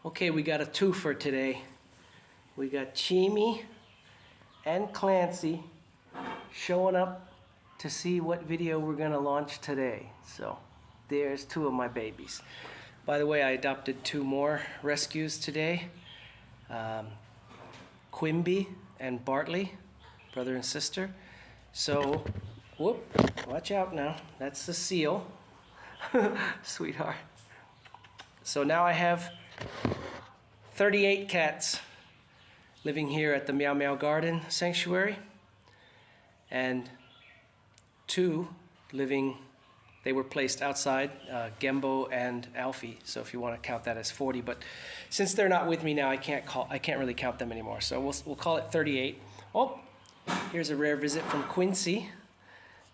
Okay, we got a twofer today. We got Chimi and Clancy showing up to see what video we're gonna launch today. So there's two of my babies. By the way, I adopted two more rescues today. Quimby and Bartley, brother and sister. So, whoop, watch out now. That's the seal. Sweetheart. So now I have 38 cats living here at the Meow Meow Garden Sanctuary, and two living, they were placed outside, Gembo and Alfie, so if you want to count that as 40, but since they're not with me now, I can't really count them anymore, so we'll call it 38. Oh, here's a rare visit from Quincy.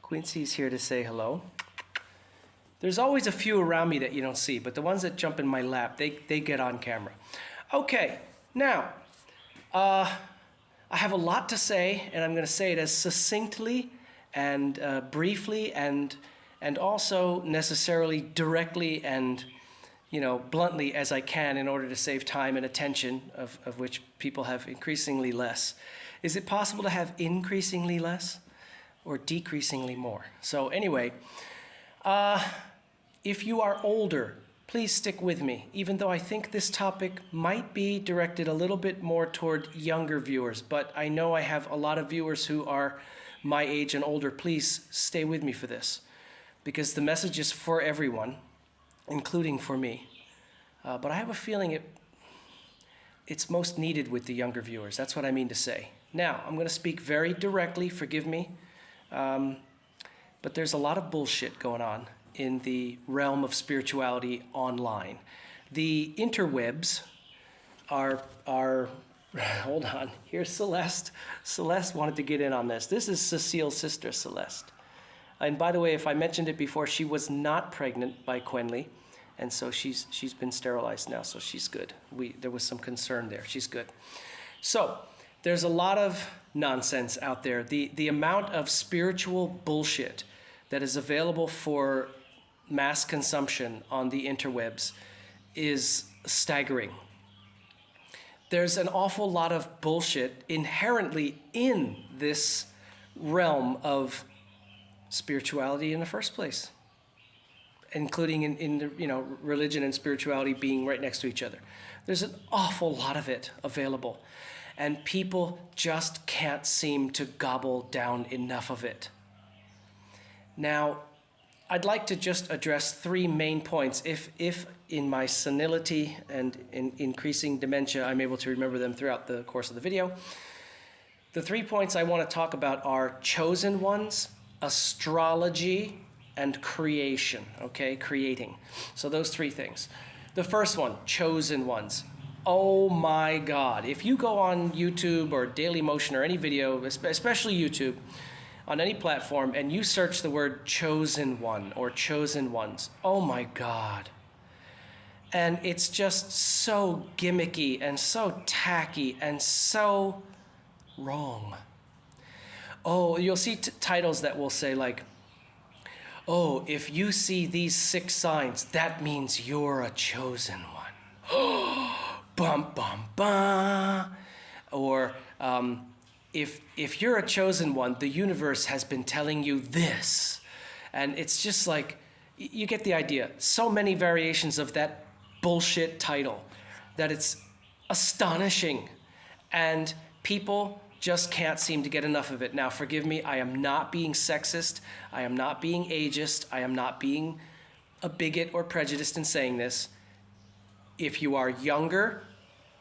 Quincy's here to say hello. There's always a few around me that you don't see, but the ones that jump in my lap, they get on camera. Okay, now, I have a lot to say, and I'm going to say it as succinctly and briefly and also necessarily directly and, bluntly as I can in order to save time and attention, of which people have increasingly less. Is it possible to have increasingly less or decreasingly more? So anyway, if you are older, please stick with me, even though I think this topic might be directed a little bit more toward younger viewers, but I know I have a lot of viewers who are my age and older. Please stay with me for this, because the message is for everyone, including for me. But I have a feeling it's most needed with the younger viewers. That's what I mean to say. Now, I'm going to speak very directly, forgive me, but there's a lot of bullshit going on in the realm of spirituality online. The interwebs are hold on, here's Celeste. Celeste wanted to get in on this. This is Cecile's sister, Celeste. And by the way, if I mentioned it before, she was not pregnant by Quenley, and so she's been sterilized now, so she's good. There was some concern there, she's good. So, there's a lot of nonsense out there. The amount of spiritual bullshit that is available for mass consumption on the interwebs is staggering. There's an awful lot of bullshit inherently in this realm of spirituality in the first place, including in the, religion and spirituality being right next to each other. There's an awful lot of it available, and people just can't seem to gobble down enough of it. Now, I'd like to just address three main points. If in my senility and in increasing dementia, I'm able to remember them throughout the course of the video. The 3 points I want to talk about are chosen ones, astrology, and creation, okay? Creating. So those three things. The first one, chosen ones. Oh my God. If you go on YouTube or Dailymotion or any video, especially YouTube, on any platform, and you search the word chosen one or chosen ones, oh my God. And it's just so gimmicky and so tacky and so wrong. Oh, you'll see titles that will say like, oh, if you see these 6 signs, that means you're a chosen one. Bum, bum, bum. Or, if you're a chosen one, the universe has been telling you this. And it's just like, you get the idea. So many variations of that bullshit title that it's astonishing. And people just can't seem to get enough of it. Now, forgive me, I am not being sexist. I am not being ageist. I am not being a bigot or prejudiced in saying this. If you are younger,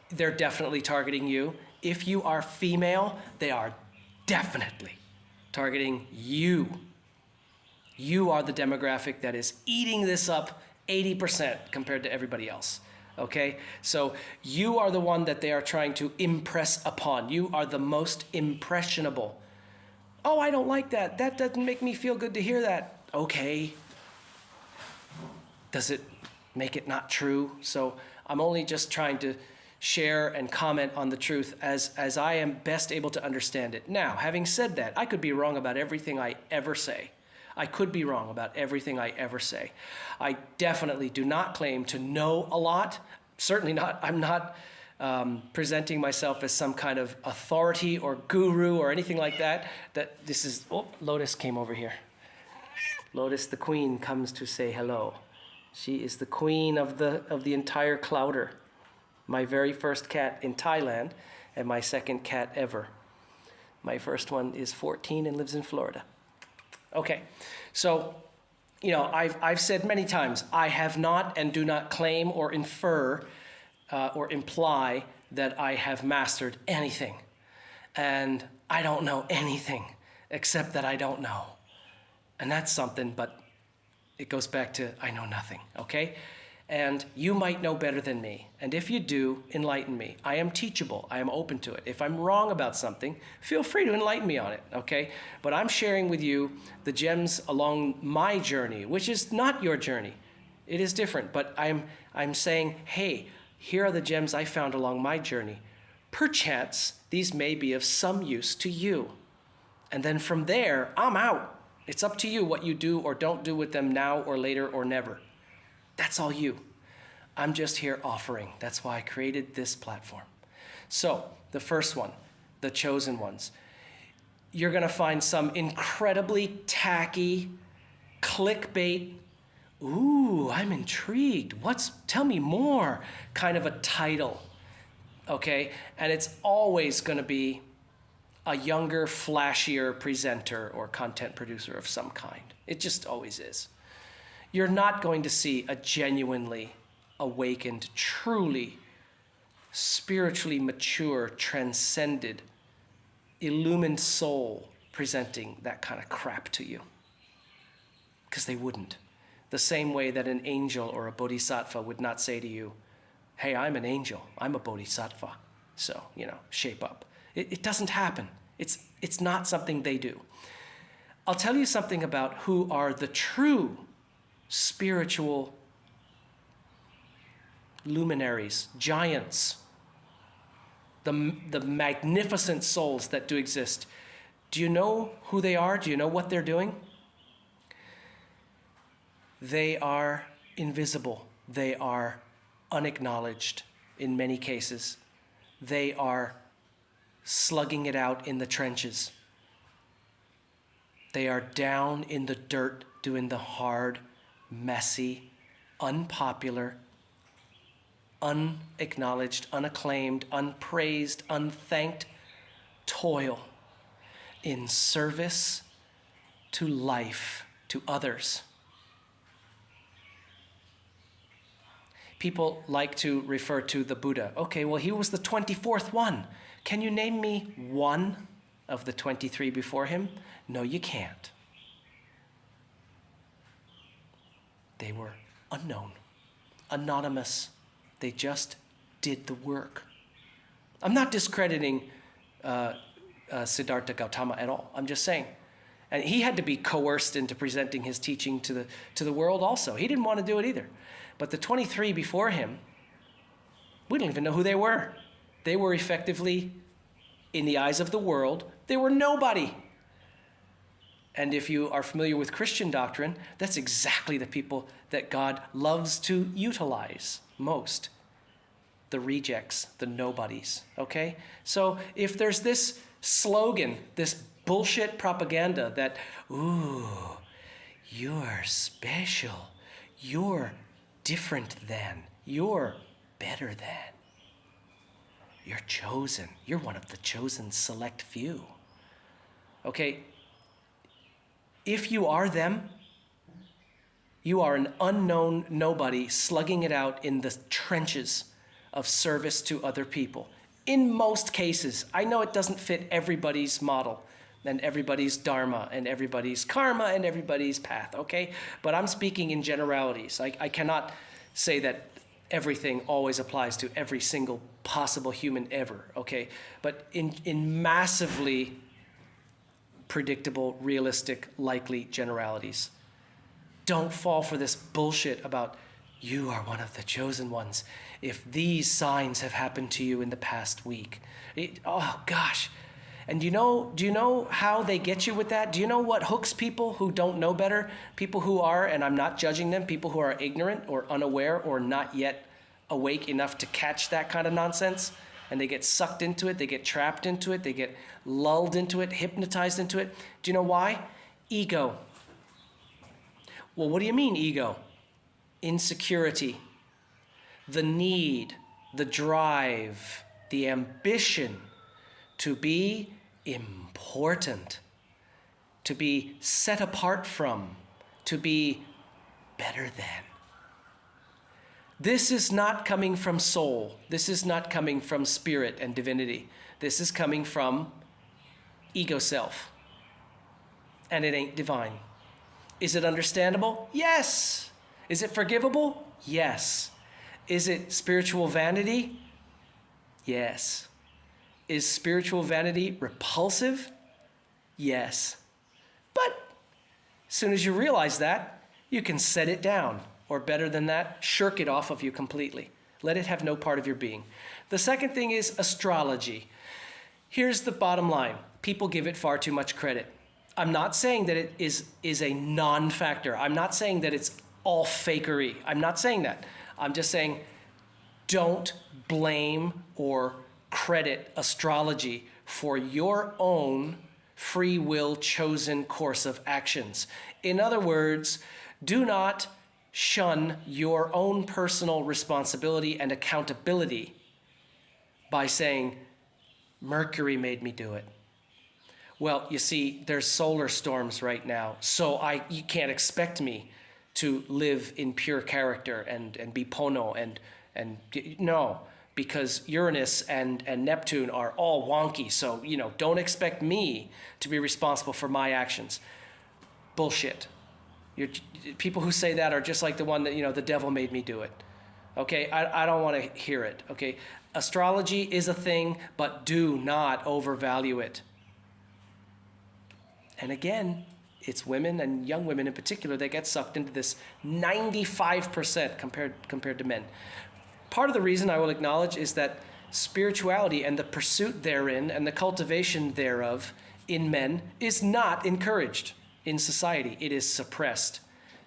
they're definitely targeting you. If you are female, they are definitely targeting you. You are the demographic that is eating this up 80% compared to everybody else, okay? So you are the one that they are trying to impress upon. You are the most impressionable. Oh, I don't like that. That doesn't make me feel good to hear that. Okay. Does it make it not true? So I'm only just trying to share and comment on the truth as I am best able to understand it. Now, having said that, I could be wrong about everything I ever say. I could be wrong about everything I ever say. I definitely do not claim to know a lot. certainly not, I'm not presenting myself as some kind of authority or guru or anything like that. That this is, oh, Lotus came over here. Lotus, the queen, comes to say hello. She is the queen of the entire clouder. My very first cat in Thailand and my second cat ever. My first one is 14 and lives in Florida. Okay, so, I've said many times, I have not and do not claim or infer or imply that I have mastered anything. And I don't know anything except that I don't know. And that's something, but it goes back to I know nothing, okay? And you might know better than me. And if you do, enlighten me. I am teachable. I am open to it. If I'm wrong about something, feel free to enlighten me on it, okay? But I'm sharing with you the gems along my journey, which is not your journey. It is different, but I'm saying, hey, here are the gems I found along my journey. Perchance, these may be of some use to you. And then from there, I'm out. It's up to you what you do or don't do with them now or later or never. That's all you. I'm just here offering. That's why I created this platform. So, the first one, the chosen ones. You're going to find some incredibly tacky, clickbait, ooh, I'm intrigued. Tell me more, kind of a title, okay? And it's always going to be a younger, flashier presenter or content producer of some kind. It just always is. You're not going to see a genuinely awakened, truly spiritually mature, transcended, illumined soul presenting that kind of crap to you. Because they wouldn't. The same way that an angel or a bodhisattva would not say to you, hey, I'm an angel, I'm a bodhisattva, so, shape up. It doesn't happen. It's not something they do. I'll tell you something about who are the true spiritual luminaries, giants, the magnificent souls that do exist. Do you know who they are? Do you know what they're doing? They are invisible. They are unacknowledged in many cases. They are slugging it out in the trenches. They are down in the dirt doing the hard, messy, unpopular, unacknowledged, unacclaimed, unpraised, unthanked toil in service to life, to others. People like to refer to the Buddha. Okay, well, he was the 24th one. Can you name me one of the 23 before him? No, you can't. They were unknown, anonymous. They just did the work. I'm not discrediting Siddhartha Gautama at all. I'm just saying. And he had to be coerced into presenting his teaching to the world also. He didn't want to do it either. But the 23 before him, we don't even know who they were. They were effectively, in the eyes of the world, they were nobody. And if you are familiar with Christian doctrine, that's exactly the people that God loves to utilize most. The rejects, the nobodies, okay? So if there's this slogan, this bullshit propaganda that, ooh, you're special, you're different than, you're better than, you're chosen, you're one of the chosen select few. Okay, if you are them, you are an unknown nobody slugging it out in the trenches of service to other people. In most cases, I know it doesn't fit everybody's model and everybody's dharma and everybody's karma and everybody's path, okay? But I'm speaking in generalities. I cannot say that everything always applies to every single possible human ever, okay? But in massively predictable, realistic, likely generalities. Don't fall for this bullshit about you are one of the chosen ones if these signs have happened to you in the past week. Oh gosh. And do you know how they get you with that? Do you know what hooks people who don't know better? People who are, and I'm not judging them, people who are ignorant or unaware or not yet awake enough to catch that kind of nonsense, and they get sucked into it, they get trapped into it, they get lulled into it, hypnotized into it. Do you know why? Ego. Well, what do you mean ego? Insecurity, the need, the drive, the ambition to be important, to be set apart from, to be better than. This is not coming from soul. This is not coming from spirit and divinity. This is coming from ego self. And it ain't divine. Is it understandable? Yes. Is it forgivable? Yes. Is it spiritual vanity? Yes. Is spiritual vanity repulsive? Yes. But as soon as you realize that, you can set it down. Or better than that, shirk it off of you completely. Let it have no part of your being. The second thing is astrology. Here's the bottom line. People give it far too much credit. I'm not saying that it is a non-factor. I'm not saying that it's all fakery. I'm not saying that. I'm just saying don't blame or credit astrology for your own free will chosen course of actions. In other words, do not shun your own personal responsibility and accountability by saying, Mercury made me do it. Well, you see, there's solar storms right now, so you can't expect me to live in pure character and be Pono and no, because Uranus and Neptune are all wonky, so don't expect me to be responsible for my actions. Bullshit. People who say that are just like the one that, the devil made me do it. Okay, I don't want to hear it. Okay, astrology is a thing, but do not overvalue it. And again, it's women and young women in particular that get sucked into this 95% compared to men. Part of the reason I will acknowledge is that spirituality and the pursuit therein and the cultivation thereof in men is not encouraged in society. It is suppressed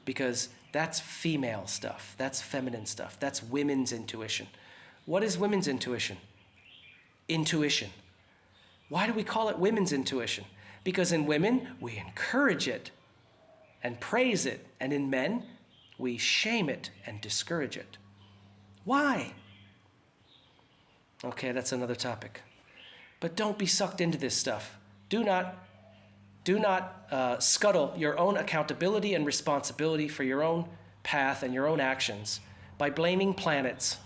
because that's female stuff. That's feminine stuff. That's women's intuition. What is women's intuition? Intuition. Why do we call it women's intuition? Because in women, we encourage it and praise it. And in men, we shame it and discourage it. Why? Okay, that's another topic. But don't be sucked into this stuff. Do not scuttle your own accountability and responsibility for your own path and your own actions by blaming planets.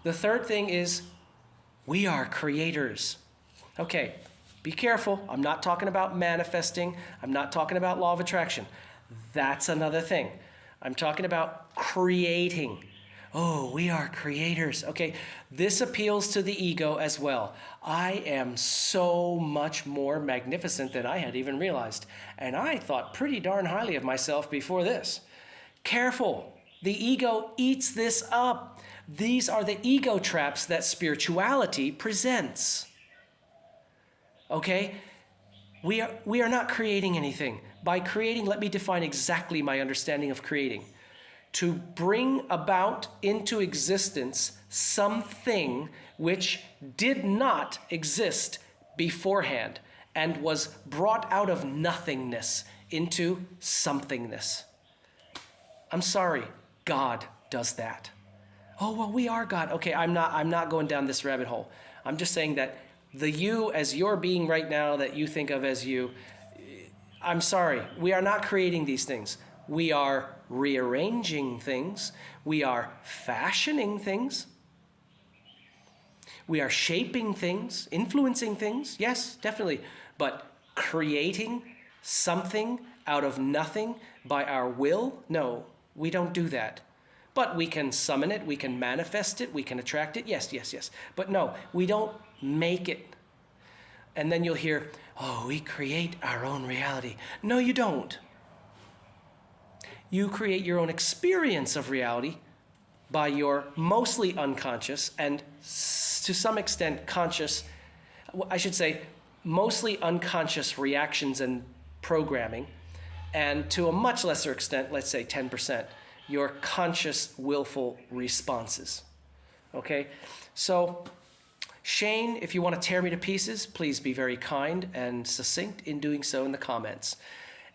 The third thing is we are creators. Okay, be careful. I'm not talking about manifesting. I'm not talking about law of attraction. That's another thing. I'm talking about creating. Oh, we are creators. Okay, this appeals to the ego as well. I am so much more magnificent than I had even realized. And I thought pretty darn highly of myself before this. Careful. The ego eats this up. These are the ego traps that spirituality presents. Okay? We are not creating anything. By creating, let me define exactly my understanding of creating. To bring about into existence something which did not exist beforehand and was brought out of nothingness into somethingness. I'm sorry, God does that. Oh, well, we are God. Okay, I'm not going down this rabbit hole. I'm just saying that the you as your being right now that you think of as you, I'm sorry, we are not creating these things. We are rearranging things. We are fashioning things. We are shaping things, influencing things. Yes, definitely. But creating something out of nothing by our will? No, we don't do that. But we can summon it, we can manifest it, we can attract it. Yes. But no, we don't make it. And then you'll hear, oh, we create our own reality. No, you don't. You create your own experience of reality by your mostly unconscious and to some extent conscious, I should say, mostly unconscious reactions and programming, and to a much lesser extent, let's say 10%, your conscious, willful responses. Okay? So, Shane, if you want to tear me to pieces, please be very kind and succinct in doing so in the comments.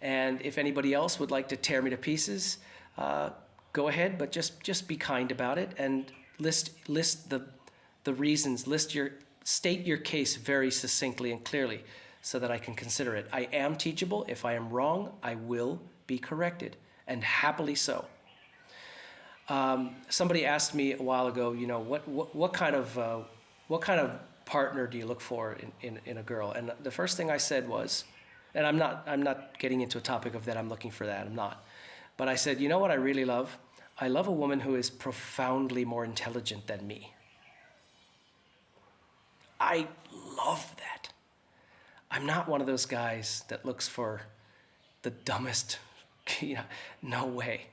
And if anybody else would like to tear me to pieces, go ahead, but just be kind about it and list the reasons, state your case very succinctly and clearly so that I can consider it. I am teachable. If I am wrong, I will be corrected, and happily so. Somebody asked me a while ago, what kind of partner do you look for in a girl? And the first thing I said was, and I'm not getting into a topic of that I'm looking for that, I'm not. But I said, you know what I really love? I love a woman who is profoundly more intelligent than me. I love that. I'm not one of those guys that looks for the dumbest, no way.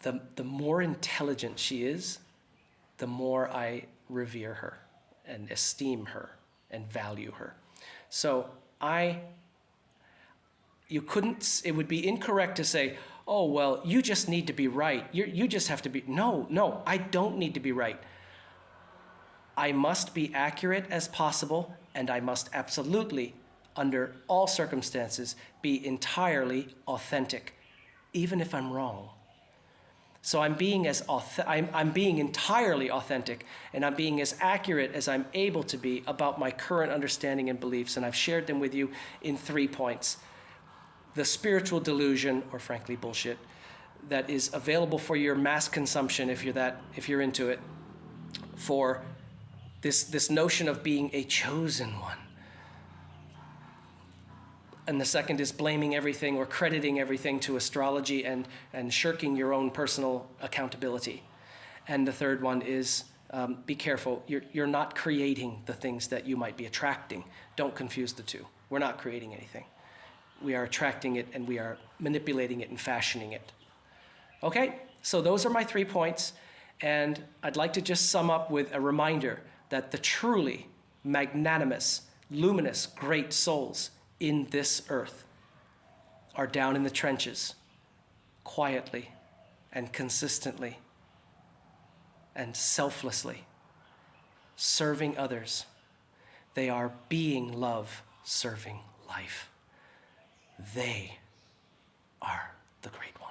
The more intelligent she is, the more I revere her and esteem her and value her. So it would be incorrect to say, oh, well, you just need to be right. You just have to be, no, I don't need to be right. I must be accurate as possible, and I must absolutely, under all circumstances, be entirely authentic, even if I'm wrong. So I'm being entirely authentic, and I'm being as accurate as I'm able to be about my current understanding and beliefs, and I've shared them with you in 3 points. The spiritual delusion, or frankly bullshit, that is available for your mass consumption if you're into it, for this notion of being a chosen one. And the second is blaming everything or crediting everything to astrology and shirking your own personal accountability. And the third one is be careful. You're not creating the things that you might be attracting. Don't confuse the two. We're not creating anything. We are attracting it, and we are manipulating it and fashioning it. Okay, so those are my 3 points. And I'd like to just sum up with a reminder that the truly magnanimous, luminous, great souls in this earth are down in the trenches, quietly and consistently and selflessly serving others. They are being love, serving life. They are the great ones.